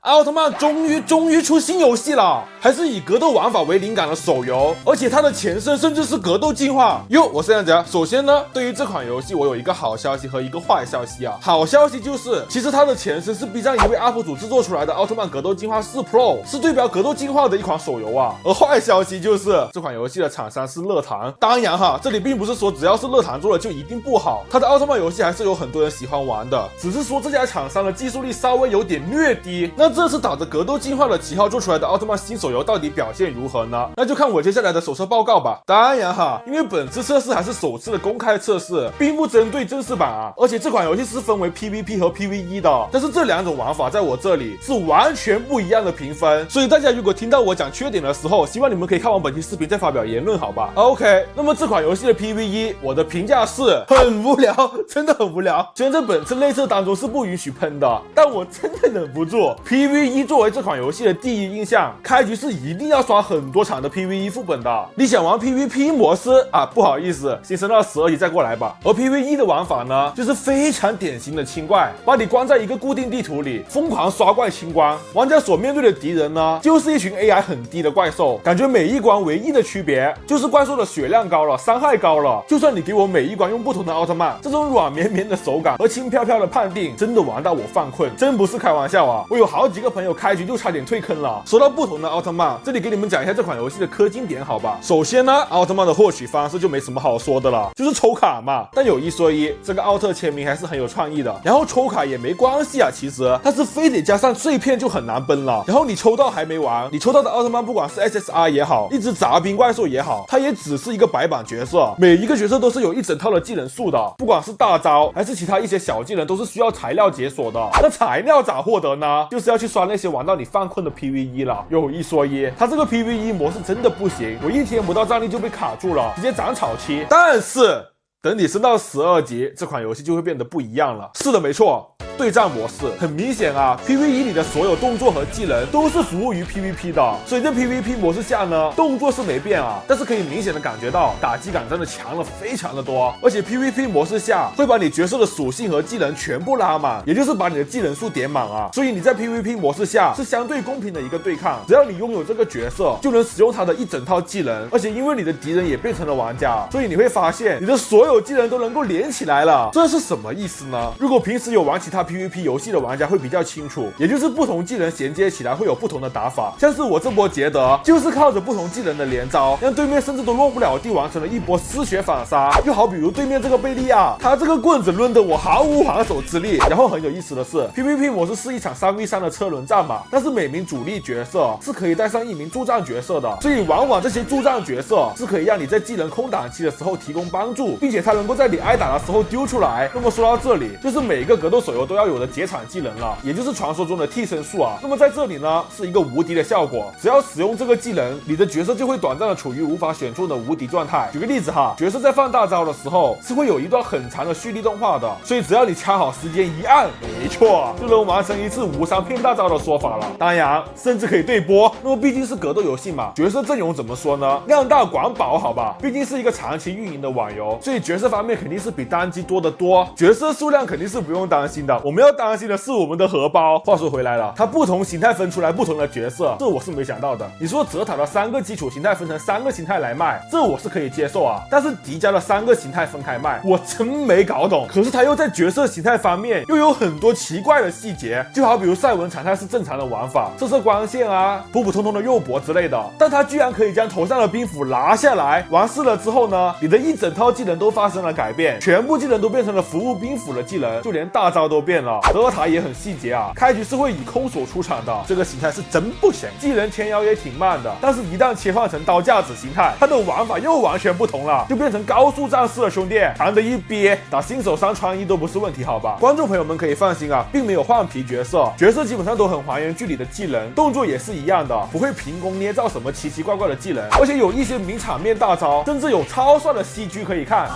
奥特曼终于出新游戏了，还是以格斗玩法为灵感的手游，而且它的前身甚至是格斗进化。我是这样子啊。首先呢，对于这款游戏我有一个好消息和一个坏消息啊。好消息就是，其实它的前身是 B 站一位 UP 主制作出来的奥特曼格斗进化4 Pro， 是对标格斗进化的一款手游啊。而坏消息就是这款游戏的厂商是乐堂。当然哈，这里并不是说只要是乐堂做的就一定不好，它的奥特曼游戏还是有很多人喜欢玩的，只是说这家厂商的技术力稍微有点略低。那这次打着格斗进化的旗号做出来的奥特曼新手游到底表现如何呢？那就看我接下来的手测报告吧。当然哈，因为本次测试还是首次的公开测试，并不针对正式版啊，而且这款游戏是分为 PVP 和 PVE 的，但是这两种玩法在我这里是完全不一样的评分，所以大家如果听到我讲缺点的时候，希望你们可以看完本期视频再发表言论，好吧 ？OK， 那么这款游戏的 PVE 我的评价是很无聊，真的很无聊。虽然在本次内测当中是不允许喷的，但我真的忍不住。PVE 作为这款游戏的第一印象，开局是一定要刷很多场的 PVE 副本的。你想玩 PVP 模式啊，不好意思，先升到12级再过来吧。而 PVE 的玩法呢，就是非常典型的清怪，把你关在一个固定地图里，疯狂刷怪清关。玩家所面对的敌人呢，就是一群 AI 很低的怪兽。感觉每一关唯一的区别就是怪兽的血量高了，伤害高了。就算你给我每一关用不同的奥特曼，这种软绵绵的手感和轻飘飘的判定，真的玩到我犯困，真不是开玩笑啊！我有好几个朋友开局就差点退坑了。说到不同的奥特曼，这里给你们讲一下这款游戏的氪金点，好吧？首先呢，奥特曼的获取方式就没什么好说的了，就是抽卡嘛。但有一说一，这个奥特签名还是很有创意的。然后抽卡也没关系啊，其实它是非得加上碎片就很难崩了。然后你抽到还没完，你抽到的奥特曼不管是 SSR 也好，一只杂兵怪兽也好，它也只是一个白板角色，每一个角色都是有一整套的技能树的，不管是大招还是其他一些小技能，都是需要材料解锁的。那材料咋获得呢？就是要去刷那些玩到你犯困的 PVE 了。有一说一，它这个 PVE 模式真的不行，我一天不到战力就被卡住了，直接长草期。但是等你升到12级，这款游戏就会变得不一样了。是的，没错。对战模式很明显啊 ，PVE 里的所有动作和技能都是服务于 PVP 的，所以在 PVP 模式下呢，动作是没变啊，但是可以明显的感觉到打击感真的强了非常的多，而且 PVP 模式下会把你角色的属性和技能全部拉满，也就是把你的技能数点满啊，所以你在 PVP 模式下是相对公平的一个对抗，只要你拥有这个角色，就能使用它的一整套技能，而且因为你的敌人也变成了玩家，所以你会发现你的所有技能都能够连起来了，这是什么意思呢？如果平时有玩其他PVP 游戏的玩家会比较清楚，也就是不同技能衔接起来会有不同的打法，像是我这波捷德就是靠着不同技能的连招，让对面甚至都落不了地，完成了一波失血反杀。又好比如对面这个贝利亚，他这个棍子抡得我毫无还手之力。然后很有意思的是 PVP 模式是一场3v3的车轮战嘛，但是每名主力角色是可以带上一名助战角色的，所以往往这些助战角色是可以让你在技能空档期的时候提供帮助，并且它能够在你挨打的时候丢出来。那么说到这里，就是每个格斗手游都要有的解场技能了，也就是传说中的替身术啊。那么在这里呢，是一个无敌的效果，只要使用这个技能，你的角色就会短暂的处于无法选中的无敌状态。举个例子哈，角色在放大招的时候是会有一段很长的蓄力动画的，所以只要你掐好时间一按，没错，就能完成一次无伤骗大招的说法了。当然，甚至可以对波。那么毕竟是格斗游戏嘛，角色阵容怎么说呢？量大管饱，好吧，毕竟是一个长期运营的网游，所以角色方面肯定是比单机多得多，角色数量肯定是不用担心的。我们要担心的是我们的荷包。话说回来了，它不同形态分出来不同的角色，这我是没想到的。你说泽塔的3个基础形态分成3个形态来卖，这我是可以接受啊，但是迪迦的3个形态分开卖，我真没搞懂。可是它又在角色形态方面又有很多奇怪的细节，就好比如赛文常态是正常的玩法，射射光线啊，普普通通的肉搏之类的，但它居然可以将头上的兵符拿下来，完事了之后呢，你的一整套技能都发生了改变，全部技能都变成了服务兵符的技能，就连大招都变了。德尔塔也很细节啊，开局是会以空手出场的，这个形态是真不行，技能前摇也挺慢的，但是一旦切换成刀架子形态，它的玩法又完全不同了，就变成高速战士了，兄弟，强的一憋，打新手3穿1都不是问题，好吧？观众朋友们可以放心啊，并没有换皮角色，角色基本上都很还原剧里的技能，动作也是一样的，不会凭空捏造什么奇奇怪怪的技能，而且有一些名场面大招，甚至有超帅的 CG 可以看。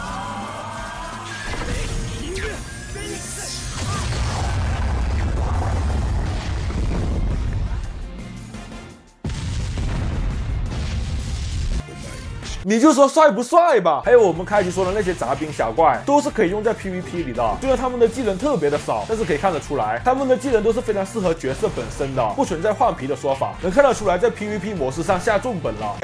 你就说帅不帅吧。还有我们开局说的那些杂兵小怪，都是可以用在 PVP 里的。虽然他们的技能特别的少，但是可以看得出来，他们的技能都是非常适合角色本身的，不存在换皮的说法，能看得出来在 PVP 模式上下重本了。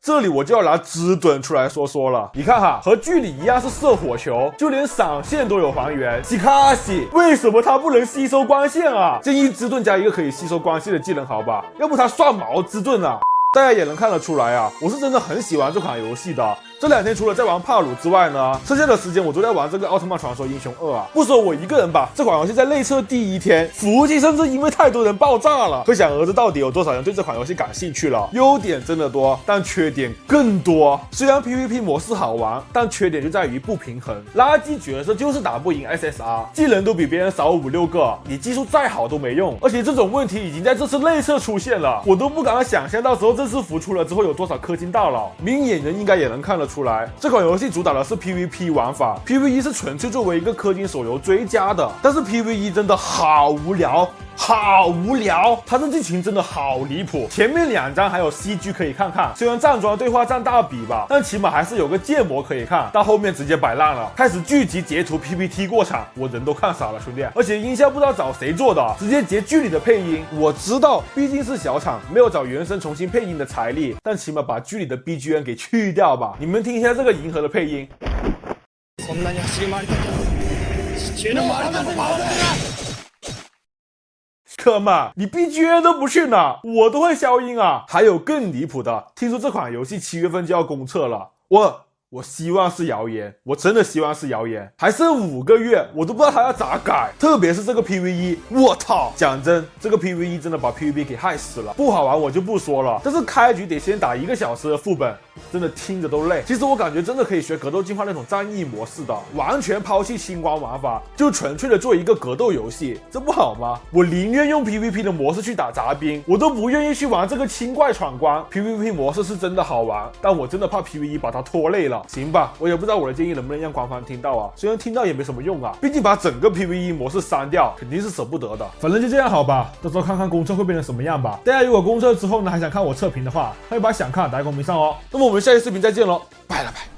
这里我就要拿芝盾出来说了，你看哈，和剧里一样是射火球，就连闪现都有还原。西卡西，为什么他不能吸收光线啊？建议芝盾加一个可以吸收光线的技能，好吧？要不他算毛芝盾啊？大家也能看得出来啊，我是真的很喜欢这款游戏的。这2天除了在玩帕鲁之外呢，剩下的时间我都在玩这个奥特曼传说英雄2啊。不说我一个人吧，这款游戏在内测第1天，服务器甚至因为太多人爆炸了。可想而知到底有多少人对这款游戏感兴趣了。优点真的多，但缺点更多。虽然 PVP 模式好玩，但缺点就在于不平衡。垃圾角色就是打不赢 SSR， 技能都比别人少5、6个，你技术再好都没用。而且这种问题已经在这次内测出现了，我都不敢想象到时候正式服出了之后有多少氪金大佬。明眼人应该也能看得出来，这款游戏主打的是 PVP 玩法 ，PVE 是纯粹作为一个氪金手游追加的。但是 PVE 真的好无聊。好无聊，它的剧情真的好离谱。前面2章还有 CG 可以看看，虽然站桩对话占大比吧，但起码还是有个建模可以看。到后面直接摆烂了，开始聚集截图 PPT 过场，我人都看傻了，兄弟。而且音效不知道找谁做的，直接截剧里的配音。我知道，毕竟是小厂，没有找原声重新配音的财力，但起码把剧里的 BGM 给去掉吧。你们听一下这个银河的配音。哥们，你 BGM 都不去呢，我都会消音啊！还有更离谱的，听说这款游戏7月份就要公测了，我希望是谣言，我真的希望是谣言。还剩5个月，我都不知道它要咋改，特别是这个 PVE， 我操！讲真，这个 PVE 真的把 PVP 给害死了。不好玩我就不说了，但是开局得先打1个小时的副本，真的听着都累。其实我感觉真的可以学格斗进化那种战役模式的，完全抛弃清关玩法，就纯粹的做一个格斗游戏，这不好吗？我宁愿用 PVP 的模式去打杂兵，我都不愿意去玩这个清怪闯关。PVP 模式是真的好玩，但我真的怕 PVE 把它拖累了。行吧，我也不知道我的建议能不能让官方听到啊，虽然听到也没什么用啊，毕竟把整个 PVE 模式删掉肯定是舍不得的。反正就这样好吧，到时候看看公测会变成什么样吧。大家如果公测之后呢还想看我测评的话，欢迎把想看打在公屏上哦。那么我们下期视频再见喽，拜了拜。